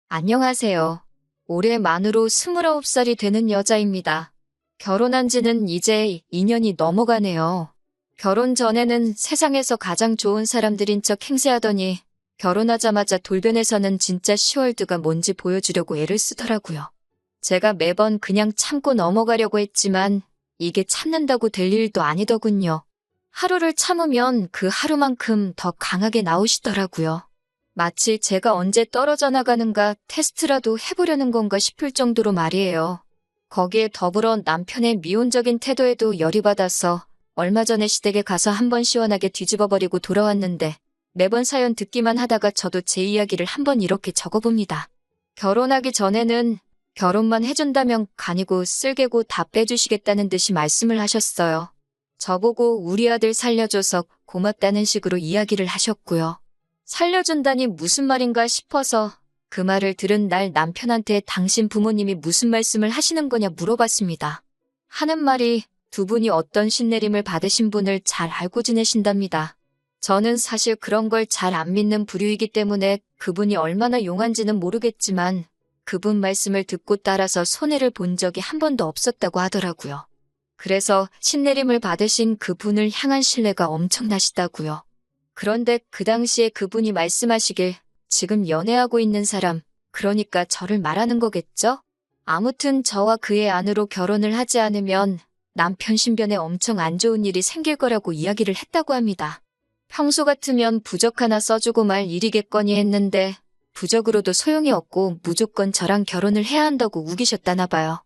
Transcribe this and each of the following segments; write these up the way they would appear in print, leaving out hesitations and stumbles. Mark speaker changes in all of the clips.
Speaker 1: 안녕하세요. 올해 만으로 29살이 되는 여자입니다. 결혼한 지는 이제 2년이 넘어가네요. 결혼 전에는 세상에서 가장 좋은 사람들인 척 행세하더니 결혼하자마자 돌변해서는 진짜 시월드가 뭔지 보여주려고 애를 쓰더라고요. 제가 매번 그냥 참고 넘어가려고 했지만 이게 참는다고 될 일도 아니더군요. 하루를 참으면 그 하루만큼 더 강하게 나오시더라고요. 마치 제가 언제 떨어져 나가는가 테스트라도 해보려는 건가 싶을 정도로 말이에요. 거기에 더불어 남편의 미온적인 태도에도 열이 받아서 얼마 전에 시댁에 가서 한번 시원하게 뒤집어버리고 돌아왔는데 매번 사연 듣기만 하다가 저도 제 이야기를 한번 이렇게 적어봅니다. 결혼하기 전에는 결혼만 해준다면 간이고 쓸개고 다 빼주시겠다는 듯이 말씀을 하셨어요. 저보고 우리 아들 살려줘서 고맙다는 식으로 이야기를 하셨고요. 살려준다니 무슨 말인가 싶어서 그 말을 들은 날 남편한테 당신 부모님이 무슨 말씀을 하시는 거냐 물어봤습니다. 하는 말이 두 분이 어떤 신내림을 받으신 분을 잘 알고 지내신답니다. 저는 사실 그런 걸 잘 안 믿는 부류이기 때문에 그분이 얼마나 용한지는 모르겠지만 그분 말씀을 듣고 따라서 손해를 본 적이 한 번도 없었다고 하더라고요. 그래서 신내림을 받으신 그분을 향한 신뢰가 엄청나시다고요. 그런데 그 당시에 그분이 말씀하시길 지금 연애하고 있는 사람, 그러니까 저를 말하는 거겠죠? 아무튼 저와 그의 아내로 결혼을 하지 않으면 남편 신변에 엄청 안 좋은 일이 생길 거라고 이야기를 했다고 합니다. 평소 같으면 부적 하나 써주고 말 일이겠거니 했는데 부적으로도 소용이 없고 무조건 저랑 결혼을 해야 한다고 우기셨다나 봐요.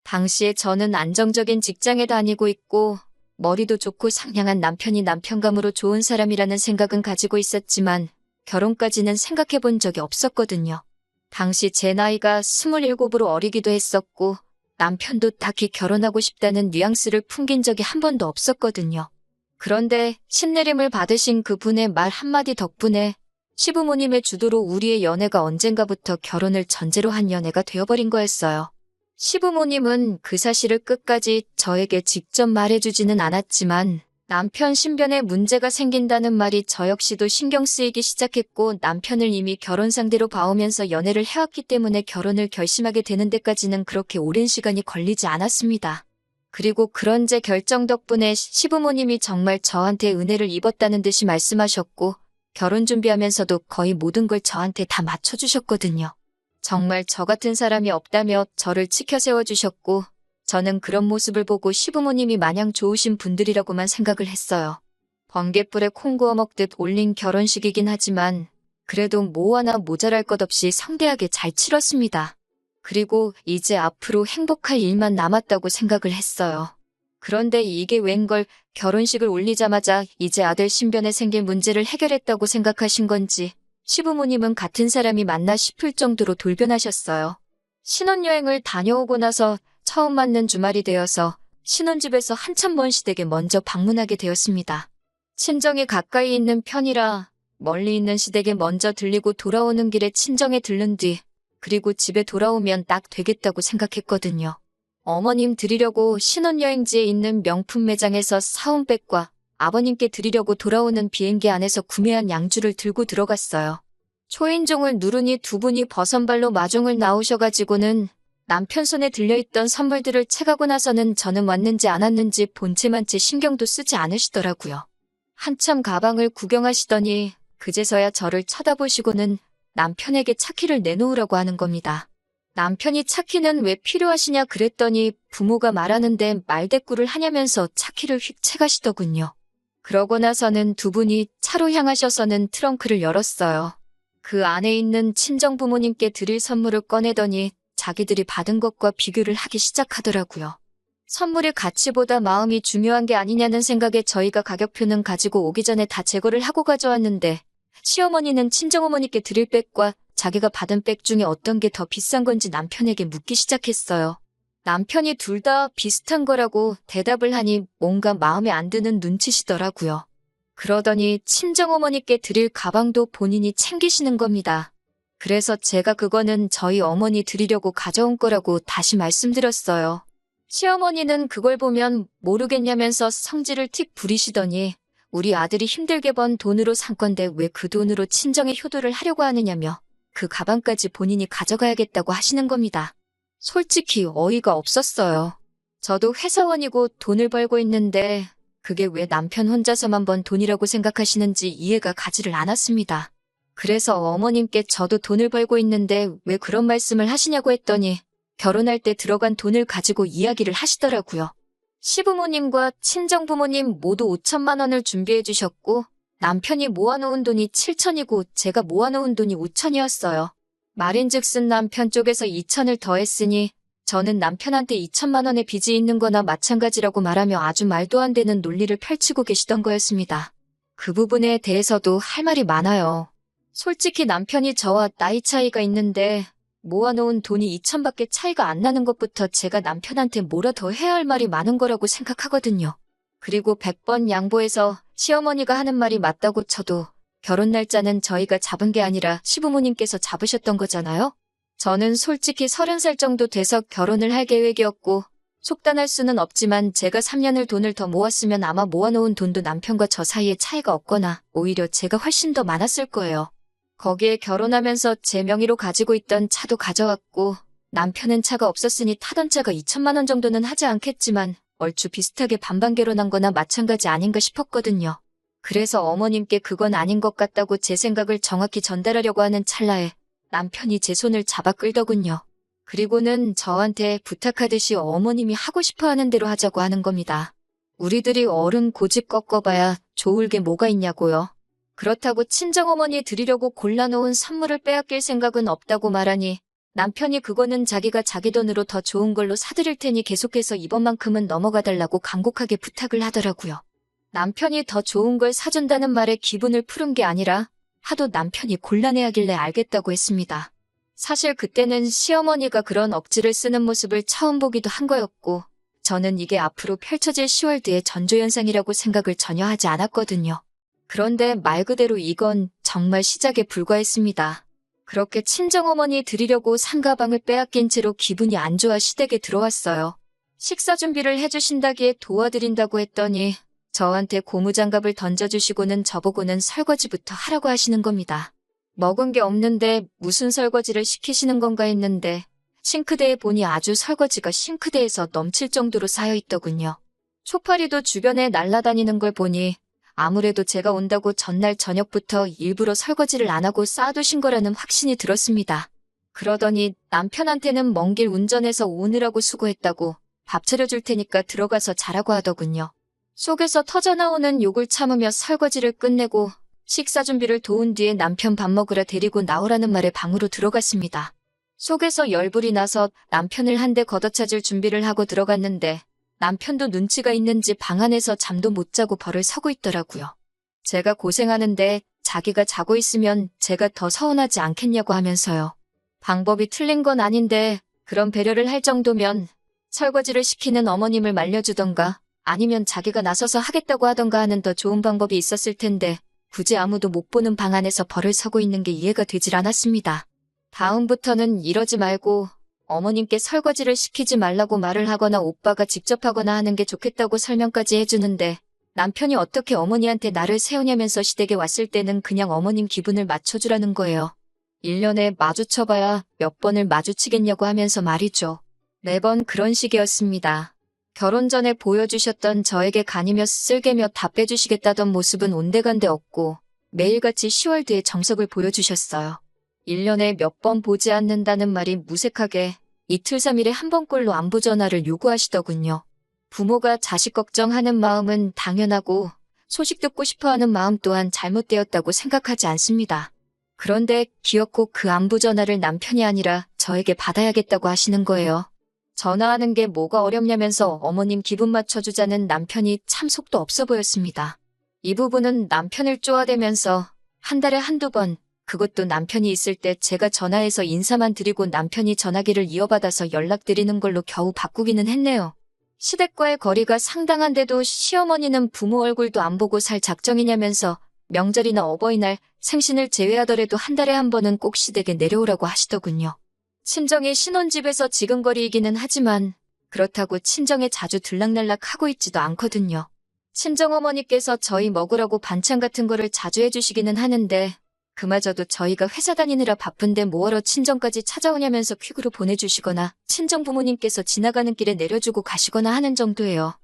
Speaker 1: 당시에 저는 안정적인 직장에 다니고 있고 머리도 좋고 상냥한 남편이 남편감으로 좋은 사람이라는 생각은 가지고 있었지만 결혼까지는 생각해 본 적이 없었거든요. 당시 제 나이가 27으로 어리기도 했었고 남편도 딱히 결혼하고 싶다는 뉘앙스를 풍긴 적이 한 번도 없었거든요. 그런데 신내림을 받으신 그분의 말 한마디 덕분에 시부모님의 주도로 우리의 연애가 언젠가부터 결혼을 전제로 한 연애가 되어버린 거였어요. 시부모님은 그 사실을 끝까지 저에게 직접 말해주지는 않았지만 남편 신변에 문제가 생긴다는 말이 저 역시도 신경 쓰이기 시작했고 남편을 이미 결혼 상대로 봐오면서 연애를 해왔기 때문에 결혼을 결심하게 되는 데까지는 그렇게 오랜 시간이 걸리지 않았습니다. 그리고 그런 제 결정 덕분에 시부모님이 정말 저한테 은혜를 입었다는 듯이 말씀하셨고 결혼 준비하면서도 거의 모든 걸 저한테 다 맞춰주셨거든요. 정말 저 같은 사람이 없다며 저를 치켜 세워주셨고 저는 그런 모습을 보고 시부모님이 마냥 좋으신 분들이라고만 생각을 했어요. 번갯불에 콩 구워 먹듯 올린 결혼식이긴 하지만 그래도 뭐 하나 모자랄 것 없이 성대하게 잘 치렀습니다. 그리고 이제 앞으로 행복할 일만 남았다고 생각을 했어요. 그런데 이게 웬걸 결혼식을 올리자마자 이제 아들 신변에 생길 문제를 해결했다고 생각하신 건지 시부모님은 같은 사람이 맞나 싶을 정도로 돌변하셨어요. 신혼여행을 다녀오고 나서 처음 맞는 주말이 되어서 신혼집에서 한참 먼 시댁에 먼저 방문하게 되었습니다. 친정이 가까이 있는 편이라 멀리 있는 시댁에 먼저 들리고 돌아오는 길에 친정에 들른 뒤 그리고 집에 돌아오면 딱 되겠다고 생각했거든요. 어머님 드리려고 신혼여행지에 있는 명품 매장에서 사온 백과 아버님께 드리려고 돌아오는 비행기 안에서 구매한 양주를 들고 들어갔어요. 초인종을 누르니 두 분이 버선발로 마중을 나오셔가지고는 남편 손에 들려있던 선물들을 채가고 나서는 저는 왔는지 안 왔는지 본체만 채 신경도 쓰지 않으시더라고요. 한참 가방을 구경하시더니 그제서야 저를 쳐다보시고는 남편에게 차키를 내놓으라고 하는 겁니다. 남편이 차키는 왜 필요하시냐 그랬더니 부모가 말하는데 말대꾸를 하냐면서 차키를 휙 채가시더군요. 그러고 나서는 두 분이 차로 향하셔서는 트렁크를 열었어요. 그 안에 있는 친정 부모님께 드릴 선물을 꺼내더니 자기들이 받은 것과 비교를 하기 시작하더라고요. 선물의 가치보다 마음이 중요한 게 아니냐는 생각에 저희가 가격표는 가지고 오기 전에 다 제거를 하고 가져왔는데 시어머니는 친정어머니께 드릴 백과 자기가 받은 백 중에 어떤 게 더 비싼 건지 남편에게 묻기 시작했어요. 남편이 둘 다 비슷한 거라고 대답을 하니 뭔가 마음에 안 드는 눈치시더라고요. 그러더니 친정어머니께 드릴 가방도 본인이 챙기시는 겁니다. 그래서 제가 그거는 저희 어머니 드리려고 가져온 거라고 다시 말씀드렸어요. 시어머니는 그걸 보면 모르겠냐면서 성질을 틱 부리시더니 우리 아들이 힘들게 번 돈으로 산 건데 왜 그 돈으로 친정에 효도를 하려고 하느냐며 그 가방까지 본인이 가져가야겠다고 하시는 겁니다. 솔직히 어이가 없었어요. 저도 회사원이고 돈을 벌고 있는데 그게 왜 남편 혼자서만 번 돈이라고 생각하시는지 이해가 가지를 않았습니다. 그래서 어머님께 저도 돈을 벌고 있는데 왜 그런 말씀을 하시냐고 했더니 결혼할 때 들어간 돈을 가지고 이야기를 하시더라고요. 시부모님과 친정부모님 모두 5천만 원을 준비해 주셨고 남편이 모아놓은 돈이 7천이고 제가 모아놓은 돈이 5천이었어요. 말인즉슨 남편 쪽에서 2천을 더했으니 저는 남편한테 2천만 원의 빚이 있는 거나 마찬가지라고 말하며 아주 말도 안 되는 논리를 펼치고 계시던 거였습니다. 그 부분에 대해서도 할 말이 많아요. 솔직히 남편이 저와 나이 차이가 있는데 모아놓은 돈이 2천밖에 차이가 안 나는 것부터 제가 남편한테 뭐라 더 해야 할 말이 많은 거라고 생각하거든요. 그리고 100번 양보해서 시어머니가 하는 말이 맞다고 쳐도 결혼 날짜는 저희가 잡은 게 아니라 시부모님께서 잡으셨던 거잖아요? 저는 솔직히 30살 정도 돼서 결혼을 할 계획이었고 속단할 수는 없지만 제가 3년을 돈을 더 모았으면 아마 모아놓은 돈도 남편과 저 사이에 차이가 없거나 오히려 제가 훨씬 더 많았을 거예요. 거기에 결혼하면서 제 명의로 가지고 있던 차도 가져왔고 남편은 차가 없었으니 타던 차가 2천만 원 정도는 하지 않겠지만 얼추 비슷하게 반반 결혼한 거나 마찬가지 아닌가 싶었거든요. 그래서 어머님께 그건 아닌 것 같다고 제 생각을 정확히 전달하려고 하는 찰나에 남편이 제 손을 잡아 끌더군요. 그리고는 저한테 부탁하듯이 어머님이 하고 싶어 하는 대로 하자고 하는 겁니다. 우리들이 어른 고집 꺾어봐야 좋을 게 뭐가 있냐고요. 그렇다고 친정어머니 드리려고 골라놓은 선물을 빼앗길 생각은 없다고 말하니 남편이 그거는 자기가 자기 돈으로 더 좋은 걸로 사드릴 테니 계속해서 이번만큼은 넘어가달라고 간곡하게 부탁을 하더라고요. 남편이 더 좋은 걸 사준다는 말에 기분을 푸른 게 아니라 하도 남편이 곤란해하길래 알겠다고 했습니다. 사실 그때는 시어머니가 그런 억지를 쓰는 모습을 처음 보기도 한 거였고 저는 이게 앞으로 펼쳐질 10월드의 전조현상이라고 생각을 전혀 하지 않았거든요. 그런데 말 그대로 이건 정말 시작에 불과했습니다. 그렇게 친정어머니 드리려고 산 가방을 빼앗긴 채로 기분이 안 좋아 시댁에 들어왔어요. 식사 준비를 해주신다기에 도와드린다고 했더니 저한테 고무장갑을 던져주시고는 저보고는 설거지부터 하라고 하시는 겁니다. 먹은 게 없는데 무슨 설거지를 시키시는 건가 했는데 싱크대에 보니 아주 설거지가 싱크대에서 넘칠 정도로 쌓여있더군요. 초파리도 주변에 날아다니는 걸 보니 아무래도 제가 온다고 전날 저녁부터 일부러 설거지를 안 하고 쌓아두신 거라는 확신이 들었습니다. 그러더니 남편한테는 먼 길 운전해서 오느라고 수고했다고 밥 차려줄 테니까 들어가서 자라고 하더군요. 속에서 터져나오는 욕을 참으며 설거지를 끝내고 식사 준비를 도운 뒤에 남편 밥 먹으러 데리고 나오라는 말에 방으로 들어갔습니다. 속에서 열불이 나서 남편을 한 대 걷어차줄 준비를 하고 들어갔는데 남편도 눈치가 있는지 방 안에서 잠도 못 자고 벌을 서고 있더라고요. 제가 고생하는데 자기가 자고 있으면 제가 더 서운하지 않겠냐고 하면서요. 방법이 틀린 건 아닌데 그런 배려를 할 정도면 설거지를 시키는 어머님을 말려주던가 아니면 자기가 나서서 하겠다고 하던가 하는 더 좋은 방법이 있었을 텐데 굳이 아무도 못 보는 방 안에서 벌을 서고 있는 게 이해가 되질 않았습니다. 다음부터는 이러지 말고 어머님께 설거지를 시키지 말라고 말을 하거나 오빠가 직접 하거나 하는 게 좋겠다고 설명까지 해주는데 남편이 어떻게 어머니한테 나를 세우냐면서 시댁에 왔을 때는 그냥 어머님 기분을 맞춰주라는 거예요. 1년에 마주쳐봐야 몇 번을 마주치겠냐고 하면서 말이죠. 매번 그런 식이었습니다. 결혼 전에 보여주셨던 저에게 간이며 쓸개며 다 빼주시겠다던 모습은 온데간데 없고 매일같이 10월드의 정석을 보여주셨어요. 1년에 몇 번 보지 않는다는 말이 무색하게 이틀 3일에 한 번꼴로 안부 전화를 요구하시더군요. 부모가 자식 걱정하는 마음은 당연하고 소식 듣고 싶어하는 마음 또한 잘못되었다고 생각하지 않습니다. 그런데 기어코 그 안부 전화를 남편이 아니라 저에게 받아야겠다고 하시는 거예요. 전화하는 게 뭐가 어렵냐면서 어머님 기분 맞춰주자는 남편이 참 속도 없어 보였습니다. 이 부분은 남편을 쪼아대면서 한 달에 한두 번, 그것도 남편이 있을 때 제가 전화해서 인사만 드리고 남편이 전화기를 이어받아서 연락드리는 걸로 겨우 바꾸기는 했네요. 시댁과의 거리가 상당한데도 시어머니는 부모 얼굴도 안 보고 살 작정이냐면서 명절이나 어버이날, 생신을 제외하더라도 한 달에 한 번은 꼭 시댁에 내려오라고 하시더군요. 친정이 신혼집에서 지근거리이기는 하지만 그렇다고 친정에 자주 들락날락 하고 있지도 않거든요. 친정어머니께서 저희 먹으라고 반찬 같은 거를 자주 해주시기는 하는데 그마저도 저희가 회사 다니느라 바쁜데 뭐하러 친정까지 찾아오냐면서 퀵으로 보내주시거나 친정 부모님께서 지나가는 길에 내려주고 가시거나 하는 정도예요.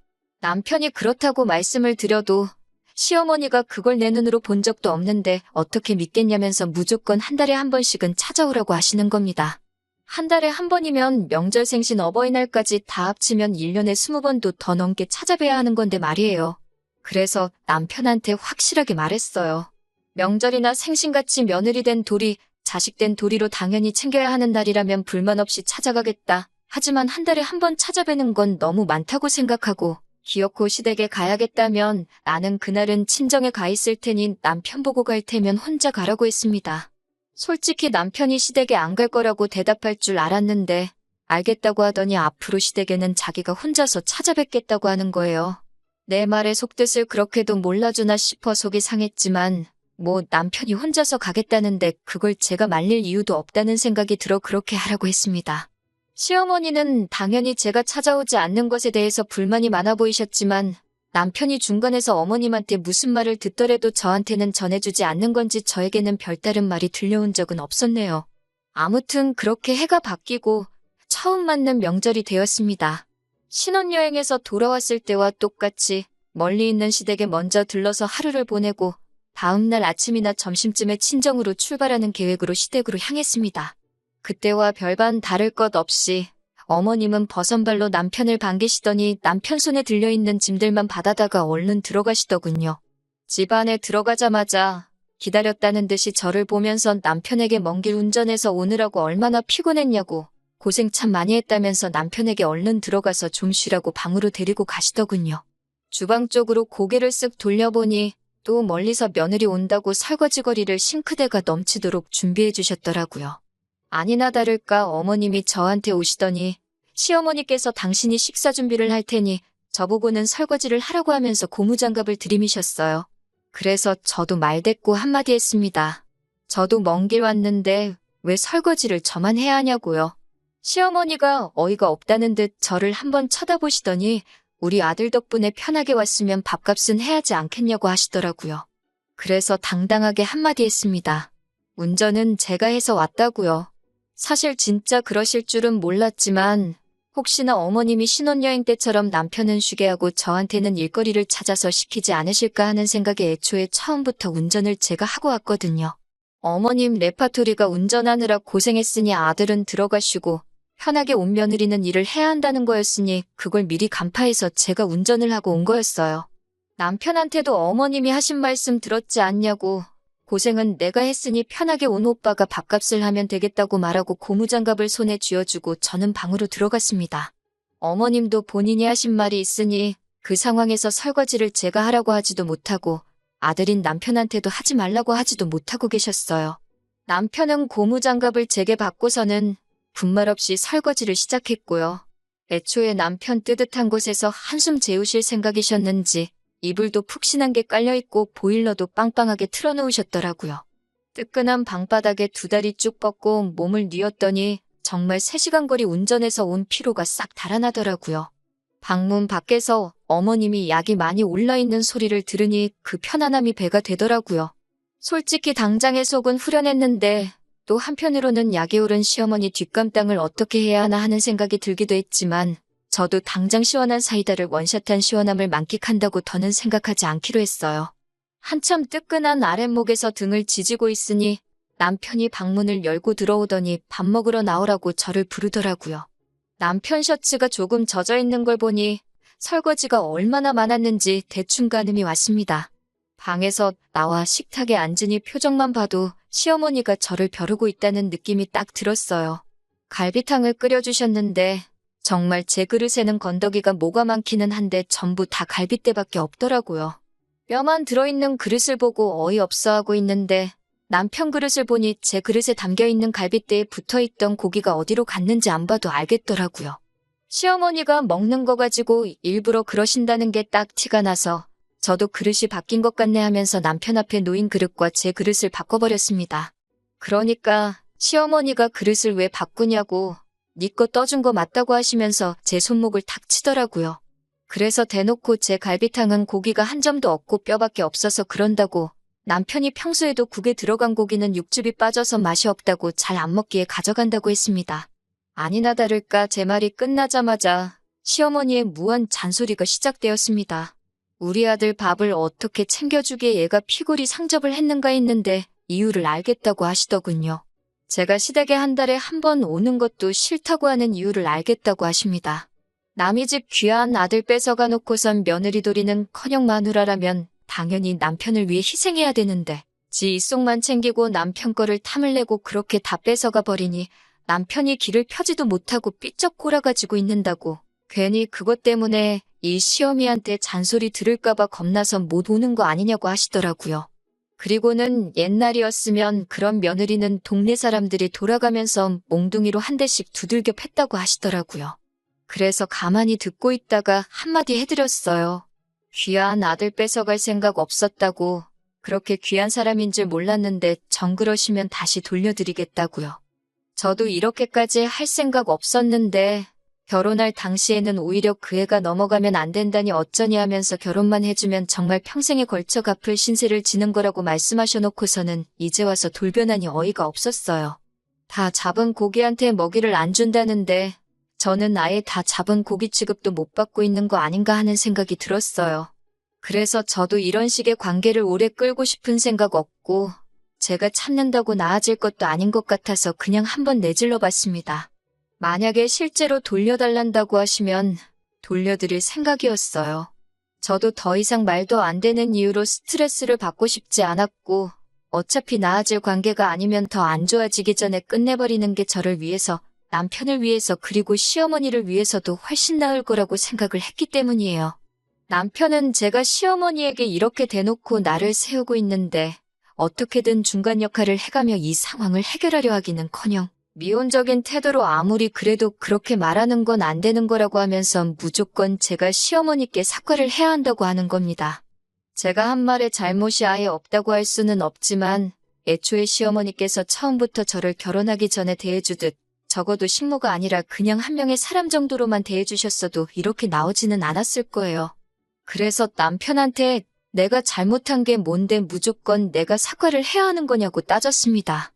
Speaker 1: 남편이 그렇다고 말씀을 드려도 시어머니가 그걸 내 눈으로 본 적도 없는데 어떻게 믿겠냐면서 무조건 한 달에 한 번씩은 찾아오라고 하시는 겁니다. 한 달에 한 번이면 명절 생신 어버이날까지 다 합치면 1년에 20번도 더 넘게 찾아뵈야 하는 건데 말이에요. 그래서 남편한테 확실하게 말했어요. 명절이나 생신같이 며느리 된 도리, 자식 된 도리로 당연히 챙겨야 하는 날이라면 불만 없이 찾아가겠다. 하지만 한 달에 한 번 찾아뵈는 건 너무 많다고 생각하고 기어코 시댁에 가야겠다면 나는 그날은 친정에 가 있을 테니 남편 보고 갈 테면 혼자 가라고 했습니다. 솔직히 남편이 시댁에 안 갈 거라고 대답할 줄 알았는데 알겠다고 하더니 앞으로 시댁에는 자기가 혼자서 찾아뵙겠다고 하는 거예요. 내 말의 속뜻을 그렇게도 몰라주나 싶어 속이 상했지만 뭐 남편이 혼자서 가겠다는데 그걸 제가 말릴 이유도 없다는 생각이 들어 그렇게 하라고 했습니다. 시어머니는 당연히 제가 찾아오지 않는 것에 대해서 불만이 많아 보이셨지만 남편이 중간에서 어머님한테 무슨 말을 듣더라도 저한테는 전해주지 않는 건지 저에게는 별다른 말이 들려온 적은 없었네요. 아무튼 그렇게 해가 바뀌고 처음 맞는 명절이 되었습니다. 신혼여행에서 돌아왔을 때와 똑같이 멀리 있는 시댁에 먼저 들러서 하루를 보내고 다음날 아침이나 점심쯤에 친정으로 출발하는 계획으로 시댁으로 향했습니다. 그때와 별반 다를 것 없이 어머님은 버선발로 남편을 반기시더니 남편 손에 들려있는 짐들만 받아다가 얼른 들어가시더군요. 집 안에 들어가자마자 기다렸다는 듯이 저를 보면서 남편에게 먼 길 운전해서 오느라고 얼마나 피곤했냐고 고생 참 많이 했다면서 남편에게 얼른 들어가서 좀 쉬라고 방으로 데리고 가시더군요. 주방 쪽으로 고개를 쓱 돌려보니 또 멀리서 며느리 온다고 설거지거리를 싱크대가 넘치도록 준비해 주셨더라고요. 아니나 다를까 어머님이 저한테 오시더니 시어머니께서 당신이 식사 준비를 할 테니 저보고는 설거지를 하라고 하면서 고무장갑을 들이미셨어요. 그래서 저도 말대꾸 한마디 했습니다. 저도 먼 길 왔는데 왜 설거지를 저만 해야 하냐고요. 시어머니가 어이가 없다는 듯 저를 한번 쳐다보시더니 우리 아들 덕분에 편하게 왔으면 밥값은 해야지 않겠냐고 하시더라고요. 그래서 당당하게 한마디 했습니다. 운전은 제가 해서 왔다고요. 사실 진짜 그러실 줄은 몰랐지만 혹시나 어머님이 신혼여행 때처럼 남편은 쉬게 하고 저한테는 일거리를 찾아서 시키지 않으실까 하는 생각에 애초에 처음부터 운전을 제가 하고 왔거든요. 어머님 레파토리가 운전하느라 고생했으니 아들은 들어가시고 편하게 온 며느리는 일을 해야 한다는 거였으니 그걸 미리 간파해서 제가 운전을 하고 온 거였어요. 남편한테도 어머님이 하신 말씀 들었지 않냐고 고생은 내가 했으니 편하게 온 오빠가 밥값을 하면 되겠다고 말하고 고무장갑을 손에 쥐어주고 저는 방으로 들어갔습니다. 어머님도 본인이 하신 말이 있으니 그 상황에서 설거지를 제가 하라고 하지도 못하고 아들인 남편한테도 하지 말라고 하지도 못하고 계셨어요. 남편은 고무장갑을 제게 받고서는 분말 없이 설거지를 시작했고요. 애초에 남편 뜨뜻한 곳에서 한숨 재우실 생각이셨는지 이불도 푹신한 게 깔려있고 보일러도 빵빵하게 틀어놓으셨더라고요. 뜨끈한 방바닥에 두 다리 쭉 뻗고 몸을 뉘었더니 정말 3시간 거리 운전해서 온 피로가 싹 달아나더라고요. 방문 밖에서 어머님이 약이 많이 올라있는 소리를 들으니 그 편안함이 배가 되더라고요. 솔직히 당장에 속은 후련했는데 또 한편으로는 약이 오른 시어머니 뒷감당을 어떻게 해야 하나 하는 생각이 들기도 했지만 저도 당장 시원한 사이다를 원샷한 시원함을 만끽한다고 더는 생각하지 않기로 했어요. 한참 뜨끈한 아랫목에서 등을 지지고 있으니 남편이 방문을 열고 들어오더니 밥 먹으러 나오라고 저를 부르더라고요. 남편 셔츠가 조금 젖어 있는 걸 보니 설거지가 얼마나 많았는지 대충 가늠이 왔습니다. 방에서 나와 식탁에 앉으니 표정만 봐도 시어머니가 저를 벼르고 있다는 느낌이 딱 들었어요. 갈비탕을 끓여주셨는데 정말 제 그릇에는 건더기가 뭐가 많기는 한데 전부 다 갈빗대밖에 없더라고요. 뼈만 들어있는 그릇을 보고 어이없어하고 있는데 남편 그릇을 보니 제 그릇에 담겨있는 갈빗대에 붙어있던 고기가 어디로 갔는지 안 봐도 알겠더라고요. 시어머니가 먹는 거 가지고 일부러 그러신다는 게 딱 티가 나서 저도 그릇이 바뀐 것 같네 하면서 남편 앞에 놓인 그릇과 제 그릇을 바꿔버렸습니다. 그러니까 시어머니가 그릇을 왜 바꾸냐고 네 거 떠준 거 맞다고 하시면서 제 손목을 탁 치더라고요. 그래서 대놓고 제 갈비탕은 고기가 한 점도 없고 뼈밖에 없어서 그런다고 남편이 평소에도 국에 들어간 고기는 육즙이 빠져서 맛이 없다고 잘 안 먹기에 가져간다고 했습니다. 아니나 다를까 제 말이 끝나자마자 시어머니의 무한 잔소리가 시작되었습니다. 우리 아들 밥을 어떻게 챙겨주기에 얘가 피골이 상접을 했는가 했는데 이유를 알겠다고 하시더군요. 제가 시댁에 한 달에 한 번 오는 것도 싫다고 하는 이유를 알겠다고 하십니다. 남의 집 귀한 아들 뺏어가 놓고선 며느리 도리는커녕 마누라라면 당연히 남편을 위해 희생해야 되는데 지 입속만 챙기고 남편 거를 탐을 내고 그렇게 다 뺏어가 버리니 남편이 길을 펴지도 못하고 삐쩍 골아가지고 있는다고 괜히 그것 때문에 이 시어미한테 잔소리 들을까봐 겁나서 못 오는 거 아니냐고 하시더라고요. 그리고는 옛날이었으면 그런 며느리는 동네 사람들이 돌아가면서 몽둥이로 한 대씩 두들겨 팼다고 하시더라고요. 그래서 가만히 듣고 있다가 한마디 해드렸어요. 귀한 아들 뺏어갈 생각 없었다고, 그렇게 귀한 사람인 줄 몰랐는데 정 그러시면 다시 돌려드리겠다고요. 저도 이렇게까지 할 생각 없었는데 결혼할 당시에는 오히려 그 애가 넘어가면 안 된다니 어쩌니 하면서 결혼만 해주면 정말 평생에 걸쳐 갚을 신세를 지는 거라고 말씀하셔놓고서는 이제 와서 돌변하니 어이가 없었어요. 다 잡은 고기한테 먹이를 안 준다는데 저는 아예 다 잡은 고기 취급도 못 받고 있는 거 아닌가 하는 생각이 들었어요. 그래서 저도 이런 식의 관계를 오래 끌고 싶은 생각 없고 제가 참는다고 나아질 것도 아닌 것 같아서 그냥 한번 내질러 봤습니다. 만약에 실제로 돌려달란다고 하시면 돌려드릴 생각이었어요. 저도 더 이상 말도 안 되는 이유로 스트레스를 받고 싶지 않았고 어차피 나아질 관계가 아니면 더 안 좋아지기 전에 끝내버리는 게 저를 위해서, 남편을 위해서 그리고 시어머니를 위해서도 훨씬 나을 거라고 생각을 했기 때문이에요. 남편은 제가 시어머니에게 이렇게 대놓고 나를 세우고 있는데 어떻게든 중간 역할을 해가며 이 상황을 해결하려 하기는커녕 미온적인 태도로 아무리 그래도 그렇게 말하는 건 안 되는 거라고 하면서 무조건 제가 시어머니께 사과를 해야 한다고 하는 겁니다. 제가 한 말에 잘못이 아예 없다고 할 수는 없지만 애초에 시어머니께서 처음부터 저를 결혼하기 전에 대해주듯 적어도 식모가 아니라 그냥 한 명의 사람 정도로만 대해주셨어도 이렇게 나오지는 않았을 거예요. 그래서 남편한테 내가 잘못한 게 뭔데 무조건 내가 사과를 해야 하는 거냐고 따졌습니다.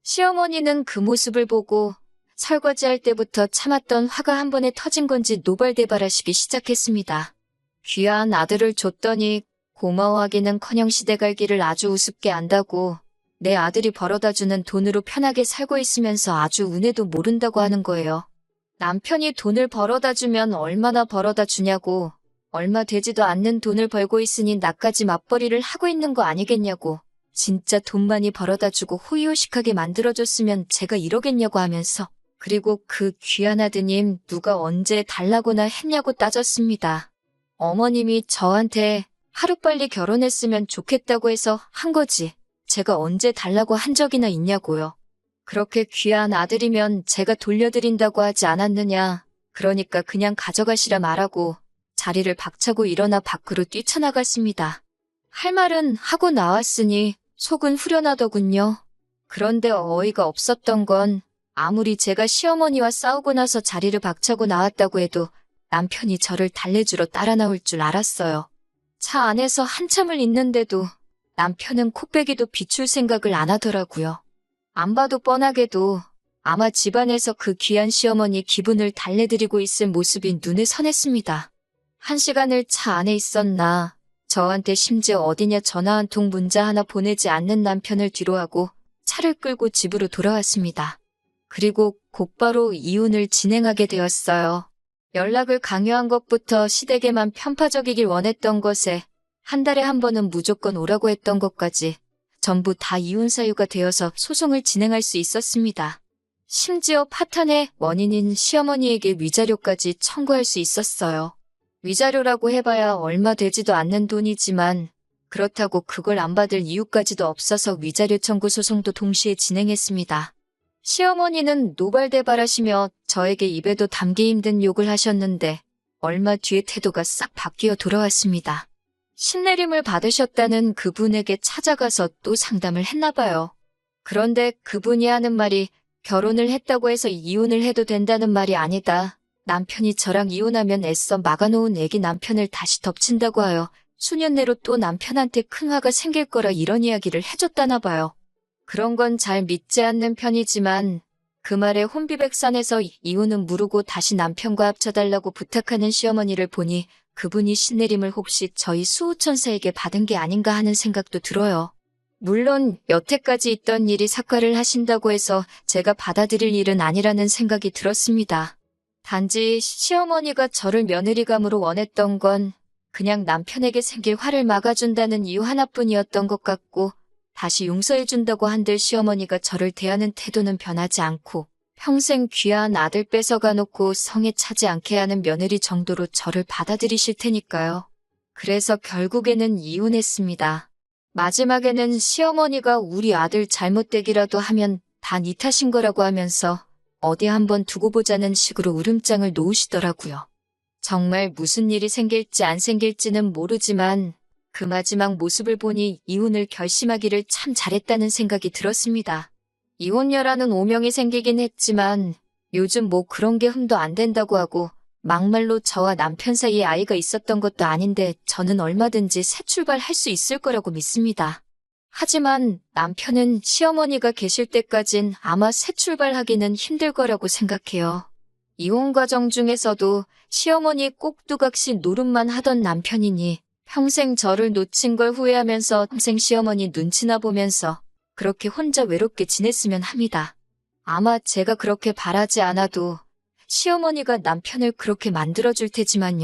Speaker 1: 시어머니는 그 모습을 보고 설거지할 때부터 참았던 화가 한 번에 터진 건지 노발대발하시기 시작했습니다. 귀한 아들을 줬더니 고마워하기는커녕 시댁알기를 아주 우습게 안다고, 내 아들이 벌어다주는 돈으로 편하게 살고 있으면서 아주 은혜도 모른다고 하는 거예요. 남편이 돈을 벌어다주면 얼마나 벌어다주냐고, 얼마 되지도 않는 돈을 벌고 있으니 나까지 맞벌이를 하고 있는 거 아니겠냐고, 진짜 돈 많이 벌어다주고 호의호식하게 만들어줬으면 제가 이러겠냐고 하면서, 그리고 그 귀한 아드님 누가 언제 달라고나 했냐고 따졌습니다. 어머님이 저한테 하루빨리 결혼했으면 좋겠다고 해서 한 거지 제가 언제 달라고 한 적이나 있냐고요. 그렇게 귀한 아들이면 제가 돌려드린다고 하지 않았느냐. 그러니까 그냥 가져가시라 말하고 자리를 박차고 일어나 밖으로 뛰쳐나갔습니다. 할 말은 하고 나왔으니 속은 후련하더군요. 그런데 어이가 없었던 건 아무리 제가 시어머니와 싸우고 나서 자리를 박차고 나왔다고 해도 남편이 저를 달래주러 따라 나올 줄 알았어요. 차 안에서 한참을 있는데도 남편은 코빼기도 비출 생각을 안 하더라고요. 안 봐도 뻔하게도 아마 집안에서 그 귀한 시어머니 기분을 달래드리고 있을 모습이 눈에 선했습니다. 1시간을 차 안에 있었나, 저한테 심지어 어디냐 전화 한 통 문자 하나 보내지 않는 남편을 뒤로하고 차를 끌고 집으로 돌아왔습니다. 그리고 곧바로 이혼을 진행하게 되었어요. 연락을 강요한 것부터 시댁에만 편파적이길 원했던 것에 한 달에 한 번은 무조건 오라고 했던 것까지 전부 다 이혼 사유가 되어서 소송을 진행할 수 있었습니다. 심지어 파탄의 원인인 시어머니에게 위자료까지 청구할 수 있었어요. 위자료라고 해봐야 얼마 되지도 않는 돈이지만 그렇다고 그걸 안 받을 이유까지도 없어서 위자료 청구 소송도 동시에 진행했습니다. 시어머니는 노발대발하시며 저에게 입에도 담기 힘든 욕을 하셨는데 얼마 뒤에 태도가 싹 바뀌어 돌아왔습니다. 신내림을 받으셨다는 그분에게 찾아가서 또 상담을 했나 봐요. 그런데 그분이 하는 말이 결혼을 했다고 해서 이혼을 해도 된다는 말이 아니다. 남편이 저랑 이혼하면 애써 막아놓은 애기 남편을 다시 덮친다고 하여 수년 내로 또 남편한테 큰 화가 생길 거라 이런 이야기를 해줬다나 봐요. 그런 건 잘 믿지 않는 편이지만 그 말에 혼비백산에서 이혼은 무르고 다시 남편과 합쳐달라고 부탁하는 시어머니를 보니 그분이 신내림을 혹시 저희 수호천사에게 받은 게 아닌가 하는 생각도 들어요. 물론 여태까지 있던 일이 사과를 하신다고 해서 제가 받아들일 일은 아니라는 생각이 들었습니다. 단지 시어머니가 저를 며느리감으로 원했던 건 그냥 남편에게 생길 화를 막아준다는 이유 하나뿐이었던 것 같고 다시 용서해준다고 한들 시어머니가 저를 대하는 태도는 변하지 않고 평생 귀한 아들 뺏어가 놓고 성에 차지 않게 하는 며느리 정도로 저를 받아들이실 테니까요. 그래서 결국에는 이혼했습니다. 마지막에는 시어머니가 우리 아들 잘못되기라도 하면 다 네 탓인 거라고 하면서 어디 한번 두고 보자는 식으로 울음장을 놓으시더라고요. 정말 무슨 일이 생길지 안 생길지는 모르지만 그 마지막 모습을 보니 이혼을 결심하기를 참 잘했다는 생각이 들었습니다. 이혼녀라는 오명이 생기긴 했지만 요즘 뭐 그런 게 흠도 안 된다고 하고 막말로 저와 남편 사이에 아이가 있었던 것도 아닌데 저는 얼마든지 새 출발할 수 있을 거라고 믿습니다. 하지만 남편은 시어머니가 계실 때까진 아마 새 출발하기는 힘들 거라고 생각해요. 이혼 과정 중에서도 시어머니 꼭두각시 노릇만 하던 남편이니 평생 저를 놓친 걸 후회하면서 평생 시어머니 눈치나 보면서 그렇게 혼자 외롭게 지냈으면 합니다. 아마 제가 그렇게 바라지 않아도 시어머니가 남편을 그렇게 만들어줄 테지만요.